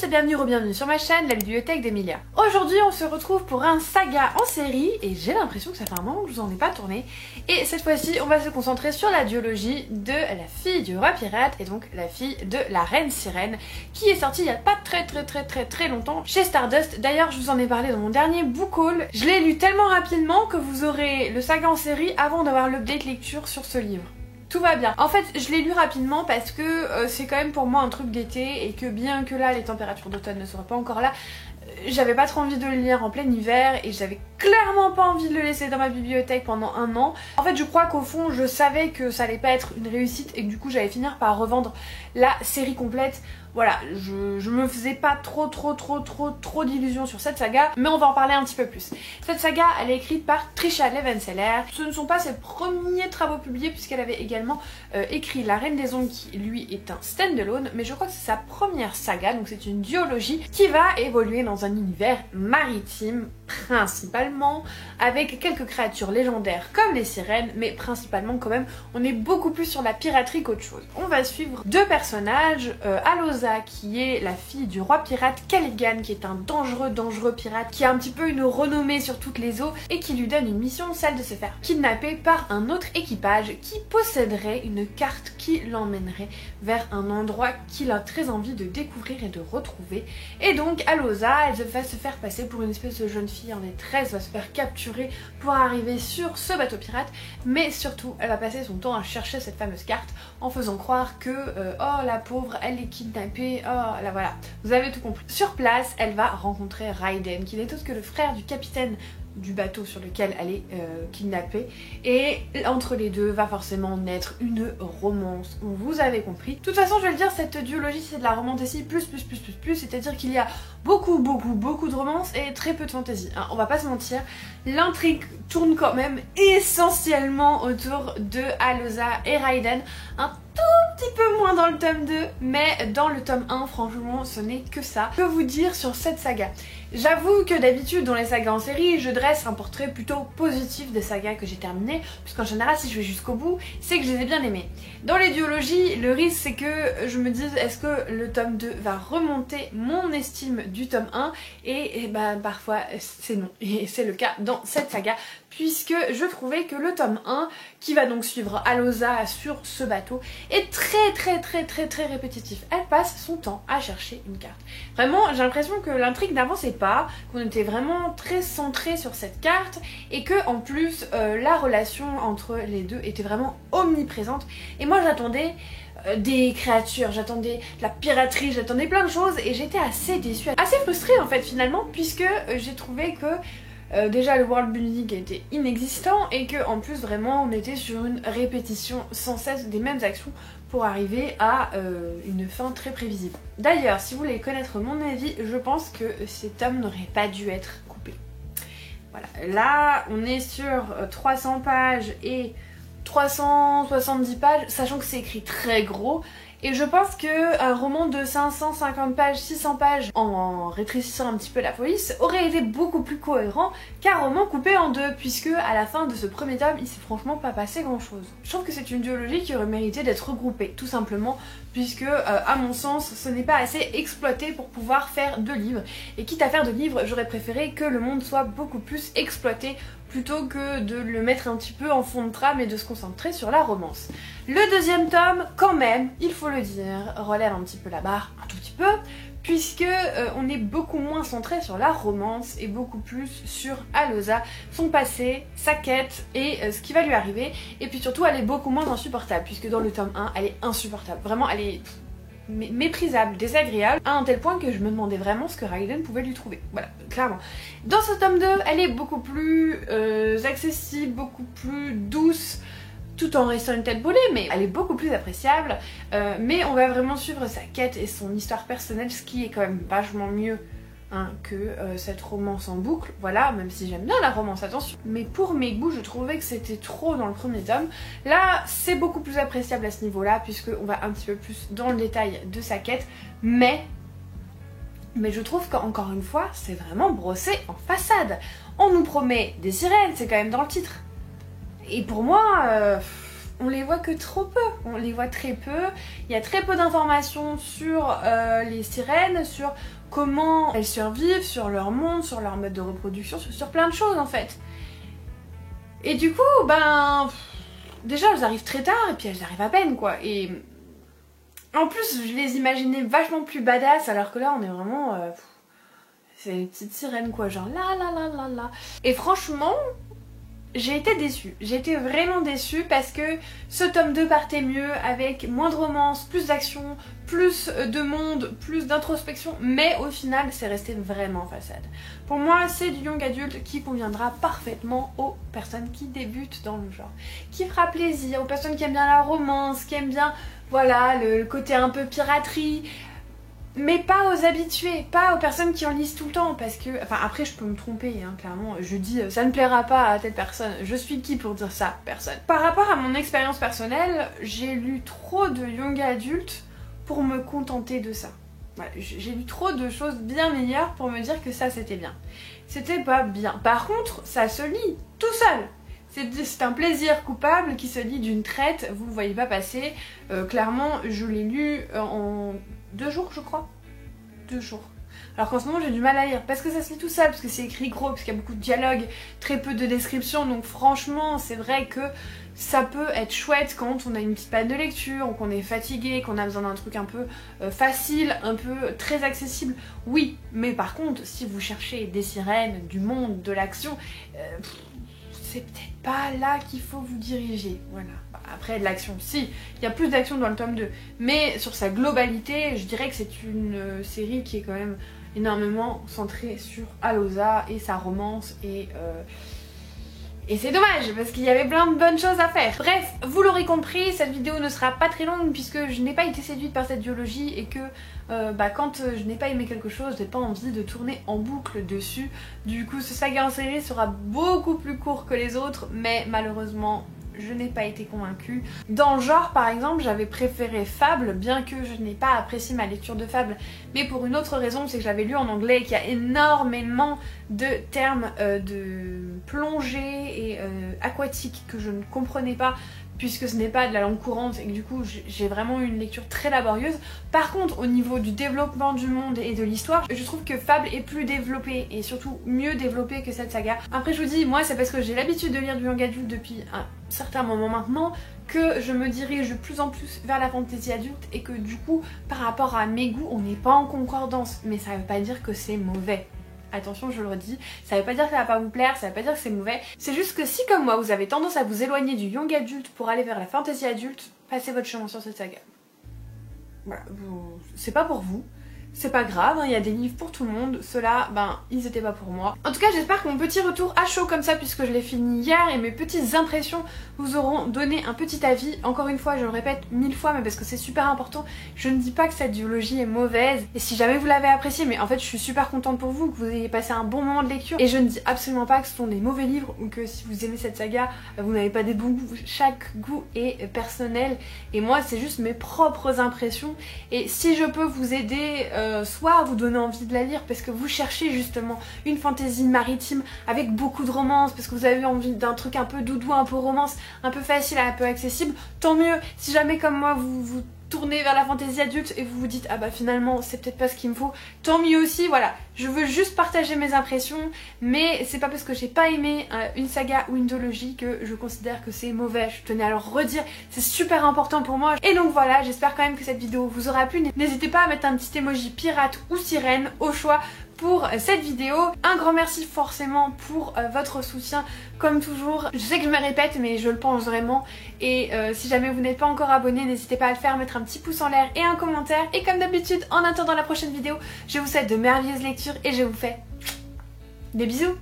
et bienvenue sur ma chaîne, la bibliothèque d'Emilia. Aujourd'hui on se retrouve pour un saga en série et j'ai l'impression que ça fait un moment que je vous en ai pas tourné. Et cette fois-ci on va se concentrer sur la duologie de la fille du roi pirate et donc la fille de la reine sirène qui est sortie il y a pas très longtemps chez Stardust. D'ailleurs je vous en ai parlé dans mon dernier book haul. Je l'ai lu tellement rapidement que vous aurez le saga en série avant d'avoir l'update lecture sur ce livre. Tout va bien. En fait, je l'ai lu rapidement parce que c'est quand même pour moi un truc d'été et que bien que là, les températures d'automne ne seraient pas encore là, j'avais pas trop envie de le lire en plein hiver et j'avais clairement pas envie de le laisser dans ma bibliothèque pendant un an. En fait, je crois qu'au fond, je savais que ça allait pas être une réussite et que du coup, j'allais finir par revendre la série complète. Voilà, je me faisais pas trop d'illusions sur cette saga, mais on va en parler un petit peu plus. Cette saga, elle est écrite par Tricia Levenseller. Ce ne sont pas ses premiers travaux publiés puisqu'elle avait également écrit La Reine des Ombres qui, lui, est un stand-alone, mais je crois que c'est sa première saga, donc c'est une duologie qui va évoluer dans un univers maritime, principalement, avec quelques créatures légendaires comme les sirènes, mais principalement quand même, on est beaucoup plus sur la piraterie qu'autre chose. On va suivre deux personnages, Alosa qui est la fille du roi pirate, Caligan qui est un dangereux pirate qui a un petit peu une renommée sur toutes les eaux et qui lui donne une mission, celle de se faire kidnapper par un autre équipage qui posséderait une carte qui l'emmènerait vers un endroit qu'il a très envie de découvrir et de retrouver. Et donc Alosa, elle va se faire passer pour une espèce de jeune fille en détresse, va se faire capturer pour arriver sur ce bateau pirate, mais surtout elle va passer son temps à chercher cette fameuse carte en faisant croire que oh la pauvre, elle est kidnappée. Oh là voilà, vous avez tout compris. Sur place, elle va rencontrer Raiden, qui n'est autre que le frère du capitaine du bateau sur lequel elle est kidnappée, et entre les deux va forcément naître une romance, vous avez compris. De toute façon je vais le dire, cette duologie c'est de la romantasy plus, c'est-à-dire qu'il y a beaucoup de romance et très peu de fantasy, hein, on va pas se mentir. L'intrigue tourne quand même essentiellement autour de Alosa et Raiden, un tout petit peu moins dans le tome 2, mais dans le tome 1, franchement, ce n'est que ça. Que vous dire sur cette saga? J'avoue que d'habitude, dans les sagas en série, je dresse un portrait plutôt positif des sagas que j'ai terminées, puisqu'en général, si je vais jusqu'au bout, c'est que je les ai bien aimées. Dans les duologies, le risque, c'est que je me dise, est-ce que le tome 2 va remonter mon estime du tome 1? Et bah, parfois, c'est non. Et c'est le cas dans cette saga, puisque je trouvais que le tome 1, qui va donc suivre Alosa sur ce bateau, est très répétitif. Elle passe son temps à chercher une carte. Vraiment, j'ai l'impression que l'intrigue n'avançait pas, qu'on était vraiment très centré sur cette carte, et que en plus, la relation entre les deux était vraiment omniprésente. Et moi j'attendais des créatures, j'attendais de la piraterie, j'attendais plein de choses, et j'étais assez déçue, assez frustrée en fait finalement, puisque j'ai trouvé que déjà le world building était inexistant et que en plus vraiment on était sur une répétition sans cesse des mêmes actions pour arriver à une fin très prévisible. D'ailleurs, si vous voulez connaître mon avis, je pense que ces tomes n'auraient pas dû être coupés. Voilà, là on est sur 300 pages et 370 pages, sachant que c'est écrit très gros. Et je pense qu'un roman de 550 pages, 600 pages, en rétrécissant un petit peu la police, aurait été beaucoup plus cohérent qu'un roman coupé en deux, puisque à la fin de ce premier tome, il s'est franchement pas passé grand chose. Je trouve que c'est une duologie qui aurait mérité d'être regroupée, tout simplement, puisque à mon sens, ce n'est pas assez exploité pour pouvoir faire 2 livres. Et quitte à faire 2 livres, j'aurais préféré que le monde soit beaucoup plus exploité, plutôt que de le mettre un petit peu en fond de trame et de se concentrer sur la romance. Le deuxième tome, quand même, il faut le dire, relève un petit peu la barre, un tout petit peu, puisque on est beaucoup moins centré sur la romance et beaucoup plus sur Alosa, son passé, sa quête et ce qui va lui arriver. Et puis surtout, elle est beaucoup moins insupportable, puisque dans le tome 1, elle est insupportable. Vraiment, elle est méprisable, désagréable, à un tel point que je me demandais vraiment ce que Raiden pouvait lui trouver. Voilà, clairement. Dans ce tome 2, elle est beaucoup plus accessible, beaucoup plus douce, tout en restant une tête brûlée, mais elle est beaucoup plus appréciable. Mais on va vraiment suivre sa quête et son histoire personnelle, ce qui est quand même vachement mieux hein, que cette romance en boucle, voilà, même si j'aime bien la romance, attention. Mais pour mes goûts, je trouvais que c'était trop dans le premier tome. Là, c'est beaucoup plus appréciable à ce niveau-là, puisqu'on va un petit peu plus dans le détail de sa quête, mais je trouve qu'encore une fois, c'est vraiment brossé en façade. On nous promet des sirènes, c'est quand même dans le titre. Et pour moi, on les voit que trop peu, on les voit très peu. Il y a très peu d'informations sur les sirènes, sur comment elles survivent, sur leur monde, sur leur mode de reproduction, sur plein de choses en fait. Et du coup, ben... déjà elles arrivent très tard et puis elles arrivent à peine quoi. Et en plus je les imaginais vachement plus badass alors que là on est vraiment... c'est les petites sirènes quoi, genre là là là là là. Et franchement... j'ai été déçue, j'ai été vraiment déçue parce que ce tome 2 partait mieux avec moins de romance, plus d'action, plus de monde, plus d'introspection, mais au final c'est resté vraiment façade. Pour moi c'est du young adulte qui conviendra parfaitement aux personnes qui débutent dans le genre, qui fera plaisir, aux personnes qui aiment bien la romance, qui aiment bien voilà le côté un peu piraterie. Mais pas aux habitués, pas aux personnes qui en lisent tout le temps, parce que... Enfin, après, je peux me tromper, hein, clairement. Je dis, ça ne plaira pas à telle personne. Je suis qui pour dire ça? Personne. Par rapport à mon expérience personnelle, j'ai lu trop de young adultes pour me contenter de ça. Voilà, j'ai lu trop de choses bien meilleures pour me dire que ça, c'était bien. C'était pas bien. Par contre, ça se lit tout seul. C'est un plaisir coupable qui se lit d'une traite, vous le voyez pas passer. Clairement, je l'ai lu en 2 jours, je crois. 2 jours. Alors qu'en ce moment, j'ai du mal à lire, parce que ça se lit tout seul, parce que c'est écrit gros, parce qu'il y a beaucoup de dialogues, très peu de descriptions, donc franchement, c'est vrai que ça peut être chouette quand on a une petite panne de lecture, qu'on est fatigué, qu'on a besoin d'un truc un peu facile, un peu très accessible. Oui, mais par contre, si vous cherchez des sirènes, du monde, de l'action... c'est peut-être pas là qu'il faut vous diriger, voilà. Après de l'action, si, il y a plus d'action dans le tome 2, mais sur sa globalité, je dirais que c'est une série qui est quand même énormément centrée sur Allosa et sa romance et c'est dommage parce qu'il y avait plein de bonnes choses à faire. Bref, vous l'aurez compris, cette vidéo ne sera pas très longue puisque je n'ai pas été séduite par cette duologie et que quand je n'ai pas aimé quelque chose, j'ai pas envie de tourner en boucle dessus. Du coup, ce saga en série sera beaucoup plus court que les autres, mais malheureusement, je n'ai pas été convaincue. Dans le genre, par exemple, j'avais préféré Fable, bien que je n'ai pas apprécié ma lecture de Fable, mais pour une autre raison, c'est que je l'avais lu en anglais et qu'il y a énormément de termes de plongée et aquatique que je ne comprenais pas, puisque ce n'est pas de la langue courante et que du coup j'ai vraiment eu une lecture très laborieuse. Par contre, au niveau du développement du monde et de l'histoire, je trouve que Fable est plus développé et surtout mieux développé que cette saga. Après je vous dis, moi c'est parce que j'ai l'habitude de lire du young adulte depuis un certain moment maintenant que je me dirige de plus en plus vers la fantasy adulte et que du coup par rapport à mes goûts on n'est pas en concordance, mais ça veut pas dire que c'est mauvais. Attention, je le redis, ça veut pas dire que ça va pas vous plaire, ça veut pas dire que c'est mauvais. C'est juste que si comme moi vous avez tendance à vous éloigner du young adulte pour aller vers la fantasy adulte, passez votre chemin sur cette saga. Voilà, c'est pas pour vous. C'est pas grave, hein, il y a des livres pour tout le monde, ceux-là, ben, ils étaient pas pour moi. En tout cas, j'espère que mon petit retour à chaud comme ça, puisque je l'ai fini hier, et mes petites impressions vous auront donné un petit avis. Encore une fois, je le répète 1000 fois, mais parce que c'est super important, je ne dis pas que cette duologie est mauvaise, et si jamais vous l'avez appréciée, mais en fait, je suis super contente pour vous, que vous ayez passé un bon moment de lecture, et je ne dis absolument pas que ce sont des mauvais livres, ou que si vous aimez cette saga, vous n'avez pas des bons goûts. Chaque goût est personnel, et moi, c'est juste mes propres impressions, et si je peux vous aider... soit vous donner envie de la lire parce que vous cherchez justement une fantaisie maritime avec beaucoup de romance, parce que vous avez envie d'un truc un peu doudou, un peu romance, un peu facile, un peu accessible, tant mieux. Si jamais comme moi vous tournez vers la fantaisie adulte et vous vous dites ah bah finalement c'est peut-être pas ce qu'il me faut, tant mieux aussi. Voilà, je veux juste partager mes impressions, mais c'est pas parce que j'ai pas aimé une saga ou une duologie que je considère que c'est mauvais. Je tenais à le redire, c'est super important pour moi. Et donc voilà, j'espère quand même que cette vidéo vous aura plu. N'hésitez pas à mettre un petit emoji pirate ou sirène au choix pour cette vidéo. Un grand merci forcément pour votre soutien comme toujours. Je sais que je me répète mais je le pense vraiment, et si jamais vous n'êtes pas encore abonné, n'hésitez pas à le faire, mettre un petit pouce en l'air et un commentaire, et comme d'habitude en attendant la prochaine vidéo, je vous souhaite de merveilleuses lectures et je vous fais des bisous.